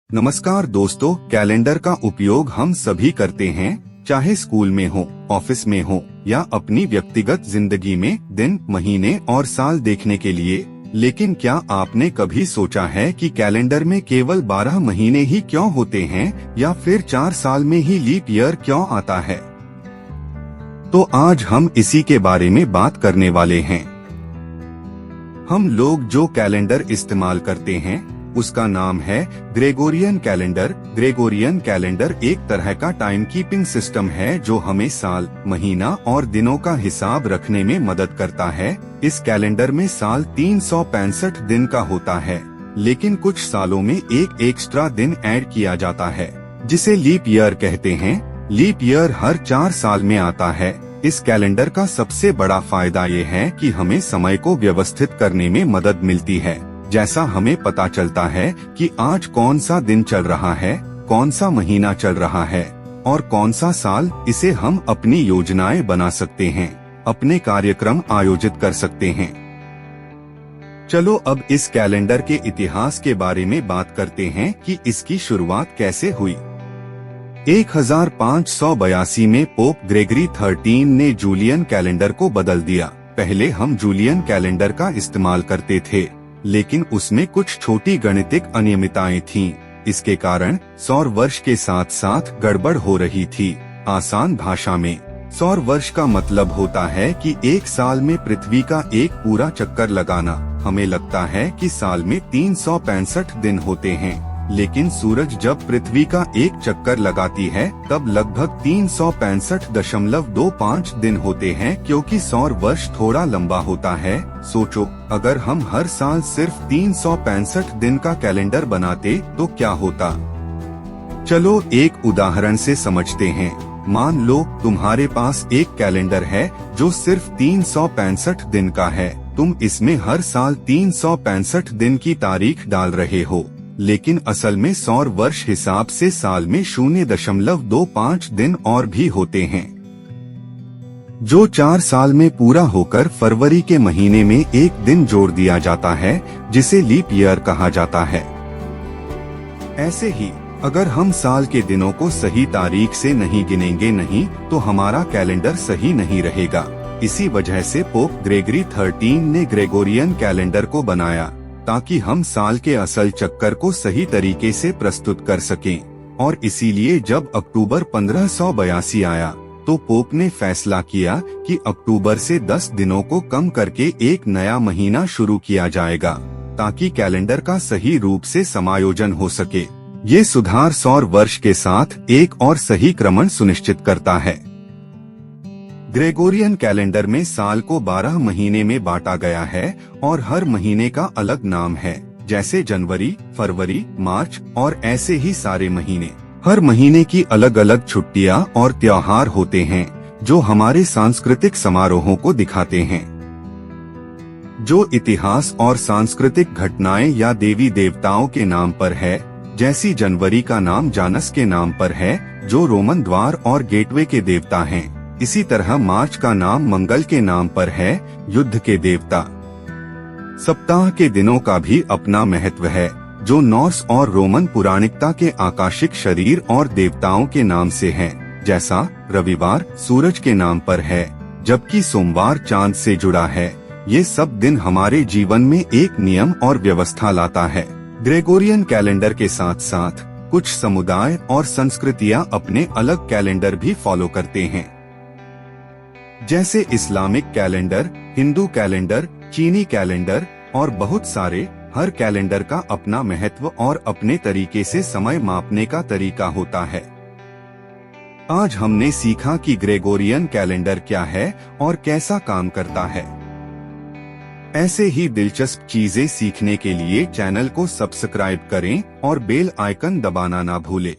नमस्कार दोस्तों, कैलेंडर का उपयोग हम सभी करते हैं, चाहे स्कूल में हो, ऑफिस में हो या अपनी व्यक्तिगत जिंदगी में दिन, महीने और साल देखने के लिए। लेकिन क्या आपने कभी सोचा है कि कैलेंडर में केवल 12 महीने ही क्यों होते हैं या फिर 4 साल में ही लीप ईयर क्यों आता है? तो आज हम इसी के बारे में बात करने वाले हैं। हम लोग जो कैलेंडर इस्तेमाल करते हैं उसका नाम है ग्रेगोरियन कैलेंडर। ग्रेगोरियन कैलेंडर एक तरह का टाइम कीपिंग सिस्टम है जो हमें साल, महीना और दिनों का हिसाब रखने में मदद करता है। इस कैलेंडर में साल 365 दिन का होता है, लेकिन कुछ सालों में एक एक्स्ट्रा दिन ऐड किया जाता है जिसे लीप ईयर कहते हैं। लीप ईयर हर 4 साल में आता है। इस कैलेंडर का सबसे बड़ा फायदा ये है कि हमें समय को व्यवस्थित करने में मदद मिलती है। जैसा हमें पता चलता है कि आज कौन सा दिन चल रहा है, कौन सा महीना चल रहा है और कौन सा साल। इसे हम अपनी योजनाएं बना सकते हैं, अपने कार्यक्रम आयोजित कर सकते हैं। चलो अब इस कैलेंडर के इतिहास के बारे में बात करते हैं कि इसकी शुरुआत कैसे हुई। 1582 में पोप ग्रेगरी 13 ने जूलियन कैलेंडर को बदल दिया। पहले हम जूलियन कैलेंडर का इस्तेमाल करते थे, लेकिन उसमें कुछ छोटी गणितिक अनियमितताएं थीं। इसके कारण सौर वर्ष के साथ साथ गड़बड़ हो रही थी। आसान भाषा में सौर वर्ष का मतलब होता है कि एक साल में पृथ्वी का एक पूरा चक्कर लगाना। हमें लगता है कि साल में 365 दिन होते हैं, लेकिन सूरज जब पृथ्वी का एक चक्कर लगाती है तब लगभग 365.25 दिन होते हैं, क्योंकि सौर वर्ष थोड़ा लंबा होता है। सोचो, अगर हम हर साल सिर्फ 365 दिन का कैलेंडर बनाते तो क्या होता? चलो एक उदाहरण से समझते हैं। मान लो तुम्हारे पास एक कैलेंडर है जो सिर्फ 365 दिन का है। तुम इसमें हर साल 365 दिन की तारीख डाल रहे हो, लेकिन असल में सौर वर्ष हिसाब से साल में 0.25 दिन और भी होते हैं, जो 4 साल में पूरा होकर फरवरी के महीने में एक दिन जोड़ दिया जाता है, जिसे लीप ईयर कहा जाता है। ऐसे ही अगर हम साल के दिनों को सही तारीख से नहीं गिनेंगे तो हमारा कैलेंडर सही नहीं रहेगा। इसी वजह से पोप ग्रेगरी 13 ने ग्रेगोरियन कैलेंडर को बनाया, ताकि हम साल के असल चक्कर को सही तरीके से प्रस्तुत कर सकें। और इसीलिए जब अक्टूबर 1582 आया तो पोप ने फैसला किया कि अक्टूबर से 10 दिनों को कम करके एक नया महीना शुरू किया जाएगा, ताकि कैलेंडर का सही रूप से समायोजन हो सके। ये सुधार सौर वर्ष के साथ एक और सही क्रमण सुनिश्चित करता है। ग्रेगोरियन कैलेंडर में साल को 12 महीने में बांटा गया है और हर महीने का अलग नाम है, जैसे जनवरी, फरवरी, मार्च और ऐसे ही सारे महीने। हर महीने की अलग अलग छुट्टियां और त्योहार होते हैं जो हमारे सांस्कृतिक समारोहों को दिखाते हैं, जो इतिहास और सांस्कृतिक घटनाएं या देवी देवताओं के नाम पर है। जैसी जनवरी का नाम जानस के नाम पर है, जो रोमन द्वार और गेटवे के देवता हैं। इसी तरह मार्च का नाम मंगल के नाम पर है, युद्ध के देवता। सप्ताह के दिनों का भी अपना महत्व है, जो नॉर्स और रोमन पुराणिकता के आकाशिक शरीर और देवताओं के नाम से हैं। जैसा रविवार सूरज के नाम पर है, जबकि सोमवार चांद से जुड़ा है। ये सब दिन हमारे जीवन में एक नियम और व्यवस्था लाता है। ग्रेगोरियन कैलेंडर के साथ साथ कुछ समुदाय और संस्कृतियां अपने अलग कैलेंडर भी फॉलो करते हैं, जैसे इस्लामिक कैलेंडर, हिंदू कैलेंडर, चीनी कैलेंडर और बहुत सारे। हर कैलेंडर का अपना महत्व और अपने तरीके से समय मापने का तरीका होता है। आज हमने सीखा कि ग्रेगोरियन कैलेंडर क्या है और कैसा काम करता है। ऐसे ही दिलचस्प चीजें सीखने के लिए चैनल को सब्सक्राइब करें और बेल आइकन दबाना ना भूलें।